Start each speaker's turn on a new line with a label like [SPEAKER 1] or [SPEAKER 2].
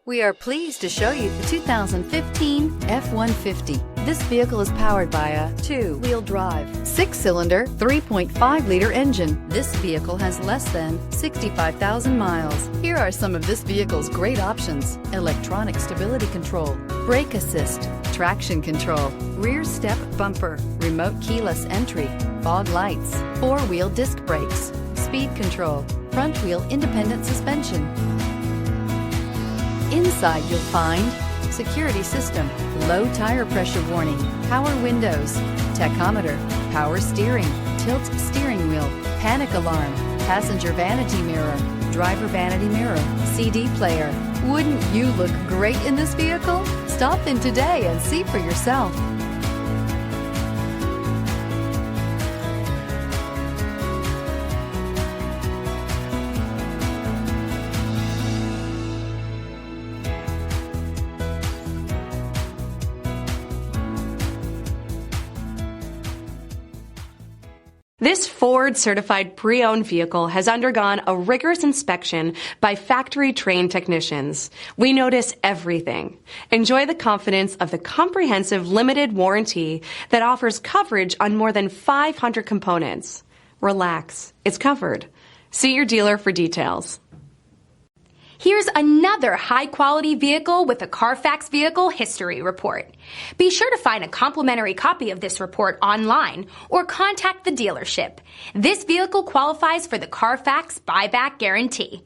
[SPEAKER 1] We are pleased to show you the 2015 F-150. This vehicle is powered by a two-wheel drive, six-cylinder, 3.5-liter engine. This vehicle has less than 65,000 miles. Here are some of this vehicle's great options: electronic stability control, brake assist, traction control, rear step bumper, remote keyless entry, fog lights, four-wheel disc brakes, speed control, front-wheel independent suspension. Inside you'll find security system, low tire pressure warning, power windows, tachometer, power steering, tilt steering wheel, panic alarm, passenger vanity mirror, driver vanity mirror, CD player. Wouldn't you look great in this vehicle? Stop in today and see for yourself.
[SPEAKER 2] This Ford certified pre-owned vehicle has undergone a rigorous inspection by factory-trained technicians. We notice everything. Enjoy the confidence of the comprehensive limited warranty that offers coverage on more than 500 components. Relax, it's covered. See your dealer for details.
[SPEAKER 3] Here's another high-quality vehicle with a Carfax Vehicle History Report. Be sure to find a complimentary copy of this report online or contact the dealership. This vehicle qualifies for the Carfax Buyback Guarantee.